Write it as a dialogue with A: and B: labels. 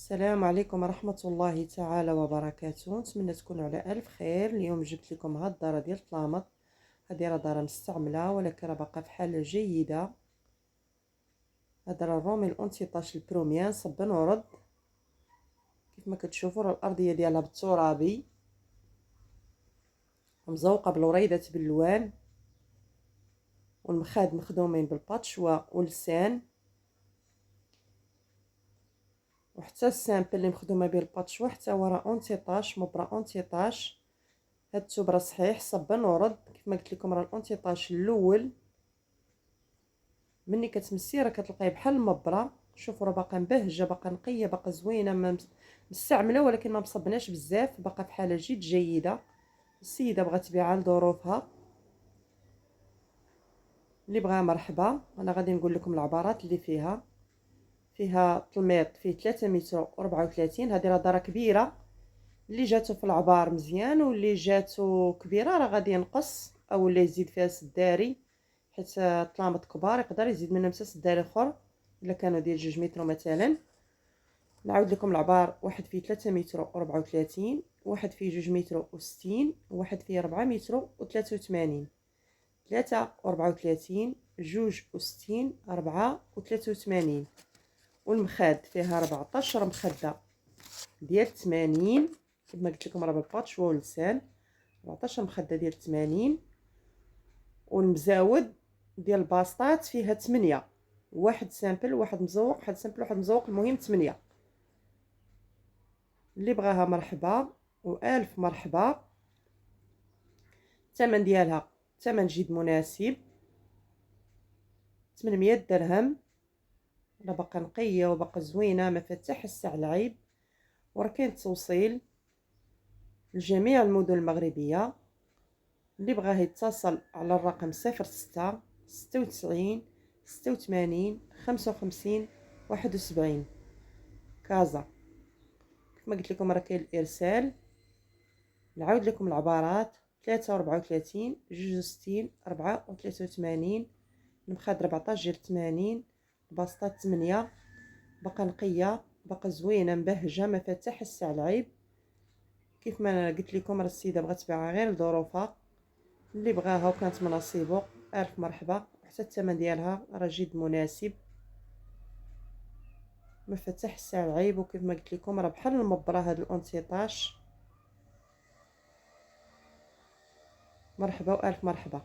A: السلام عليكم ورحمة الله تعالى وبركاته. نتمنى تكونوا على ألف خير. اليوم جبت لكم هاد الدارة ديال الطلامط. هادي راه دارة مستعملة ولكن راه باقا في حالة جيدة. هاد راه الرومي الأونتيطاش البروميان صبن ورد. كيف ما كتشوفوا راه الأرضية ديالها بالترابي مزوقة بالوريدات باللوان، والمخاد مخدومين بالباتشوا واللسان، وحتى السامبل اللي مخدومه به الباتشوا حتى هو راه اونتيطاش مبرا اونتيطاش. هاد الثوب راه صحيح صبن ورد. كيف ما قلت لكم راه الاونتيطاش الاول مني كتمسيه راه كتلقايه بحال المبرا. شوفوا راه باقا مبهجه، باقا نقيه، باقا زوينه، ما مستعمله ولكن ما مصبناش بزاف، باقا في حاله جد جيده. السيده بغات تبيعها لظروفها، اللي بغاها مرحبا. انا غادي نقول لكم العبارات اللي فيها طلميط فيه 3 متر و34. هذه راه داره كبيره، اللي جاتو في العبار مزيان واللي جاتو كبيره راه غادي ينقص او اللي يزيد فيها سداري، حيت الطلامط كبار يقدر يزيد منهم حتى سداري اخر الا كانوا ديال 2 متر مثلا. نعاود لكم العبار: واحد فيه 3 متر و34، واحد فيه 2 متر و60، واحد فيه 4 متر و83. 3 و34، 2 و60، 4 و83. والمخاد فيها 14 مخده ديال 80 كما قلت لكم راه بالباتش واللسان. 14 مخده ديال 80. والمزاود ديال الباسطات فيها 8، واحد سامبل واحد مزوق، واحد سامبل واحد مزوق، المهم 8. اللي بغاها مرحبا والف مرحبا. الثمن ديالها ثمن جد مناسب، 800 درهم. راه باقا نقيه وباقا زوينه، ما فيها حتى حسه على العيب. وراه كاين توصيل لجميع المدن المغربيه. اللي بغاه يتصل على الرقم 06 96 86 55 71 كازا. كما قلت لكم راه كاين الارسال. نعاود لكم العبارات: 3 و34، 2 و60، 4 و83. المخاد 14 ديال 80. الباسطات 8. باقا نقيه، باقا زوينه مبهجه، ما فيها حتى حس على العيب. كيف ما قلت لكم راه السيده بغات تبيعها غير لظروفها. اللي بغاها وكانت من نصيبه الف مرحبا. حتى الثمن ديالها راه جد مناسب، ما فيها حتى حس على العيب. وكيف ما قلت لكم راه بحال المبرا هذا الاونتيطاش. مرحبا والف مرحبا.